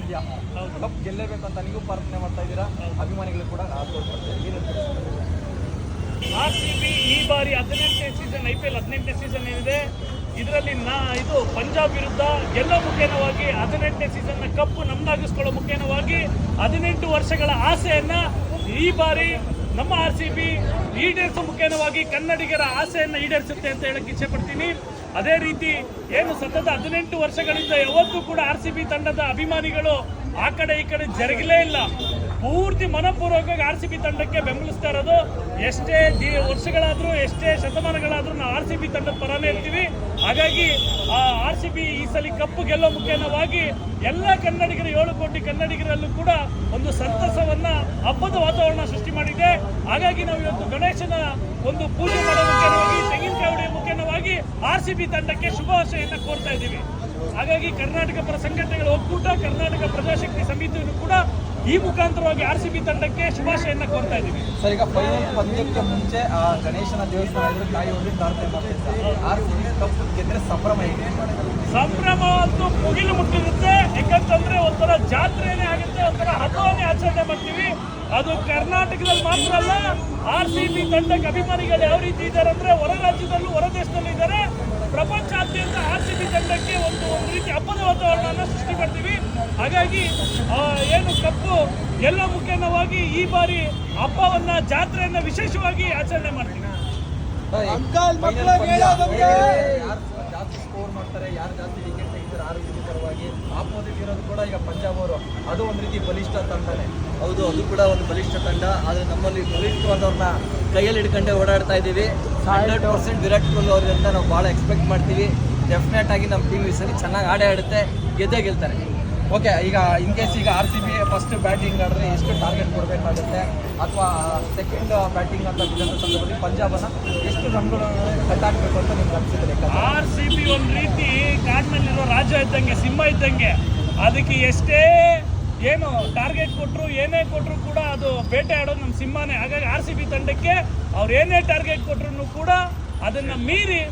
ಪಂದ್ಯ, ಕಪ್ ಗೆಲ್ಲೇಬೇಕು ಅಂತ ನೀವು ಪ್ರಾರ್ಥನೆ ಮಾಡ್ತಾ ಇದ್ದೀರಾ, ಅಭಿಮಾನಿಗಳು ಕೂಡ RCB ಈ ಬಾರಿ 18ನೇ ಸೀಸನ್, IPL 18ನೇ ಸೀಸನ್ ಏನಿದೆ ಇದರಲ್ಲಿ ಇದು ಪಂಜಾಬ್ ವಿರುದ್ಧ ಗೆಲ್ಲೋ ಮುಖೇನವಾಗಿ 18ನೇ ಸೀಸನ್ನ ಕಪ್ಪು ನಮ್ದಾಗಿಸ್ಕೊಳ್ಳೋ ಮುಖೇನವಾಗಿ 18 ವರ್ಷಗಳ ಆಸೆಯನ್ನ ಈ ಬಾರಿ ನಮ್ಮ RCB ಈಡೇರಿಸೋ ಮುಖೇನವಾಗಿ ಕನ್ನಡಿಗರ ಆಸೆಯನ್ನು ಈಡೇರಿಸುತ್ತೆ ಅಂತ ಹೇಳಕ್ಕೆ ಇಚ್ಛೆ ಪಡ್ತೀನಿ. ಅದೇ ರೀತಿ ಏನು ಸತತ 18 ವರ್ಷಗಳಿಂದ ಯಾವತ್ತೂ ಕೂಡ RCB ತಂಡದ ಅಭಿಮಾನಿಗಳು ಆ ಕಡೆ ಈ ಕಡೆ ಜರುಗಲೇ ಇಲ್ಲ. ಪೂರ್ತಿ ಮನಪೂರ್ವಕವಾಗಿ RCB ತಂಡಕ್ಕೆ ಬೆಂಬಲಿಸ್ತಾ ಇರೋದು. ಎಷ್ಟೇ ವರ್ಷಗಳಾದ್ರೂ ಎಷ್ಟೇ ಶತಮಾನಗಳಾದ್ರೂ ನಾವು RCB ತಂಡದ ಪರನೇ ಇರ್ತೀವಿ. ಹಾಗಾಗಿ RCB ಈ ಸಲ ಕಪ್ಪು ಗೆಲ್ಲೋ ಮುಖೇನವಾಗಿ ಎಲ್ಲ ಕನ್ನಡಿಗರು 7 ಕೋಟಿ ಕನ್ನಡಿಗರಲ್ಲೂ ಕೂಡ ಒಂದು ಸಂತಸವನ್ನ, ಹಬ್ಬದ ವಾತಾವರಣ ಸೃಷ್ಟಿ ಮಾಡಿದೆ. ಹಾಗಾಗಿ ನಾವು ಇವತ್ತು ಗಣೇಶನ ಒಂದು ಪೂಜೆ ಮಾಡೋ ಮುಖೇನವಾಗಿ, ತೆಂಗಿನಕಾಯಿ ಹೊಡೆಯೋ ಮುಖೇನವಾಗಿ RCB ತಂಡಕ್ಕೆ ಶುಭಾಶಯನ್ನ ಕೋರ್ತಾ ಇದ್ದೀವಿ. ಹಾಗಾಗಿ ಕರ್ನಾಟಕ ಪರ ಸಂಘಟನೆಗಳ ಒಕ್ಕೂಟ, ಕರ್ನಾಟಕ ಪ್ರಜಾಶಕ್ತಿ ಸಮಿತಿಯನ್ನು ಕೂಡ ಈ ಮುಖಾಂತರವಾಗಿ RCB ತಂಡಕ್ಕೆ ಶುಭಾಶಯನ್ನ ಕೋರ್ತಾ ಇದ್ದೀವಿ. ಸರ್, ಈಗ ಫೈನಲ್ ಪಂದ್ಯಕ್ಕೆ ಮುಂಚೆ ಗಣೇಶನ ದೇವಸ್ಥಾನ ತಾಯಿ ಹೋಗಿ ಪ್ರಾರ್ಥನೆ ಮಾಡ್ತಿದ್ದಾರೆ. RCB ಕಪ್ ಗೆದ್ರೆ ಸಂಭ್ರಮ ಹೇಗೆ? ಸಂಭ್ರಮ ಅಂತೂ ಮುಗಿಲು ಮುಟ್ಟಿರುತ್ತೆ. ಯಾಕಂತಂದ್ರೆ ಒಂಥರ ಜಾತ್ರೆನೇ ಆಗುತ್ತೆ, ಒಂಥರ ಹಬ್ಬವನ್ನೇ ಆಚರಣೆ ಮಾಡ್ತೀವಿ. ಅದು ಕರ್ನಾಟಕದಲ್ಲಿ ಮಾತ್ರ ಅಲ್ಲ, RCB ತಂಡಕ್ಕೆ ಅಭಿಮಾನಿಗಳು ಯಾವ ರೀತಿ ಇದ್ದಾರೆ ಅಂದ್ರೆ ಹೊರ ರಾಜ್ಯದಲ್ಲೂ ಹೊರ ದೇಶದಲ್ಲೂ ಇದ್ದಾರೆ. ಪ್ರಪಂಚಾದ್ಯಂತ RCB ತಂಡಕ್ಕೆ ಒಂದು ರೀತಿ ಹಬ್ಬದ ವಾತಾವರಣವನ್ನು ಸೃಷ್ಟಿ ಮಾಡ್ತೀವಿ. ಹಾಗಾಗಿ ಏನು ಕಪ್ಪು ಎಲ್ಲ ಮುಖೇನವಾಗಿ ಈ ಬಾರಿ ಹಬ್ಬವನ್ನ, ಜಾತ್ರೆಯನ್ನ ವಿಶೇಷವಾಗಿ ಆಚರಣೆ ಮಾಡ್ತೀವಿ. ಜಾಸ್ತಿ ಸ್ಕೋರ್ ಮಾಡ್ತಾರೆ, ಯಾರು ಜಾಸ್ತಿ ವಿಕೆಟ್ ತೆಗಿತಾರೆ RCB ಪರವಾಗಿ, ಆಪೋಸಿಟ್ ಇರೋದು ಕೂಡ ಈಗ ಪಂಜಾಬ್ ಅವರು, ಅದು ಒಂದು ರೀತಿ ಬಲಿಷ್ಠ ತಂಡನೇ. ಹೌದು, ಅದು ಕೂಡ ಒಂದು ಬಲಿಷ್ಠ ತಂಡ. ಆದರೆ ನಮ್ಮಲ್ಲಿ ಬಲಿಷ್ಠವಾದವ್ರನ್ನ ಕೈಯಲ್ಲಿ ಹಿಡ್ಕೊಂಡೆ ಓಡಾಡ್ತಾ ಇದ್ದೀವಿ. 100% ವಿರಾಟ್ ಕೊಹ್ಲಿ ಅವರಿಂದ ನಾವು ಭಾಳ ಎಕ್ಸ್ಪೆಕ್ಟ್ ಮಾಡ್ತೀವಿ. ಡೆಫಿನೆಟ್ ಆಗಿ ನಮ್ಮ ಟೀಮ್ ಈ ಸಲ ಚೆನ್ನಾಗಿ ಆಡುತ್ತೆ, ಗೆದ್ದೇ ಗೆಲ್ತಾರೆ. ಓಕೆ, ಈಗ ಇನ್ ಕೇಸ್ ಈಗ RCB ಫಸ್ಟ್ ಬ್ಯಾಟಿಂಗ್ ಆಡಿದ್ರೆ ಎಷ್ಟು ಟಾರ್ಗೆಟ್ ಕೊಡಬೇಕಾಗುತ್ತೆ, ಅಥವಾ ಸೆಕೆಂಡ್ ಬ್ಯಾಟಿಂಗ್ ಅಂತ ಬಿದ್ದಂಥ ಸಂದರ್ಭದಲ್ಲಿ ಪಂಜಾಬನ್ನು ಎಷ್ಟು ರನ್ಗಳು ಕಟ್ಟಾಕಬೇಕು ಅಂತ ನಿಮ್ಗೆ ಅನಿಸಿದ್ರೆ? RCB ಒಂದು ರೀತಿ ಕಾಡಿನಲ್ಲಿರೋ ರಾಜ ಇದ್ದಂಗೆ, ಸಿಂಹ ಇದ್ದಂಗೆ. ಅದಕ್ಕೆ ಎಷ್ಟೇ ಏನು ಟಾರ್ಗೆಟ್ ಕೊಟ್ಟರು, ಏನೇ ಕೊಟ್ಟರು ಕೂಡ ಅದು ಬೇಟೆ ಆಡೋದು ನಮ್ಮ ಸಿಂಹನೇ. ಹಾಗಾಗಿ RCB ತಂಡಕ್ಕೆ ಅವ್ರು ಏನೇ ಟಾರ್ಗೆಟ್ ಕೊಟ್ಟರು ಕೂಡ ಅದನ್ನ ಮೀರಿ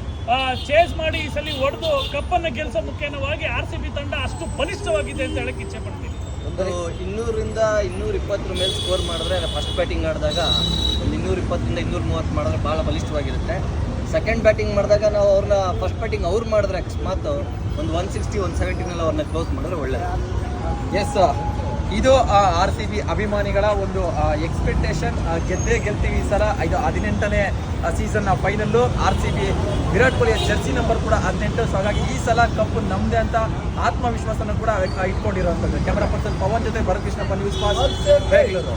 ಚೇಸ್ ಮಾಡಿ ಈ ಸಲ ಹೊಡೆದು ಕಪ್ಪನ್ನು ಗೆಲ್ಸೋ ಮುಖೇನವಾಗಿ RCB ತಂಡ ಅಷ್ಟು ಬಲಿಷ್ಠವಾಗಿದೆ ಅಂತ ಹೇಳಕ್ಕೆ ಇಚ್ಛೆ ಪಡ್ತೀನಿ. ಒಂದು 200ರಿಂದ 220 ಮೇಲೆ ಸ್ಕೋರ್ ಮಾಡಿದ್ರೆ, ಫಸ್ಟ್ ಬ್ಯಾಟಿಂಗ್ ಆಡಿದಾಗ ಒಂದು 220ರಿಂದ 230 ಮಾಡಿದ್ರೆ ಭಾಳ ಬಲಿಷ್ಠವಾಗಿರುತ್ತೆ. ಸೆಕೆಂಡ್ ಬ್ಯಾಟಿಂಗ್ ಮಾಡಿದಾಗ ನಾವು ಅವ್ರನ್ನ ಫಸ್ಟ್ ಬ್ಯಾಟಿಂಗ್ ಅವ್ರು ಮಾಡಿದ್ರೆ ಅಕಸ್ಮಾತ್ ಒಂದು 160, 170 ಅವ್ರನ್ನ ಕ್ಲೋಸ್ ಮಾಡಿದ್ರೆ ಒಳ್ಳೆಯದು. ಎಸ್, ಇದು RCB ಅಭಿಮಾನಿಗಳ ಒಂದು ಎಕ್ಸ್ಪೆಕ್ಟೇಷನ್. ಗೆದ್ದೇ ಗೆಲ್ತೀವಿ ಈ ಸಲ. ಇದು 18ನೇ ಸೀಸನ್ ಫೈನಲ್ಲು. RCB ವಿರಾಟ್ ಕೊಹ್ಲಿಯ ಜರ್ಸಿ ನಂಬರ್ ಕೂಡ 18. ಸೊ ಹಾಗಾಗಿ ಈ ಸಲ ಕಪ್ಪು ನಮ್ಮದೇ ಅಂತ ಆತ್ಮವಿಶ್ವಾಸನ ಕೂಡ ಇಟ್ಕೊಂಡಿರುವಂಥದ್ದು. ಕ್ಯಾಮರಾ ಪರ್ಸನ್ ಪವನ್ ಜೊತೆ ಭರತ್ ಕೃಷ್ಣಪ್ಪ, ನ್ಯೂಸ್ 5 ಬೆಂಗಳೂರು.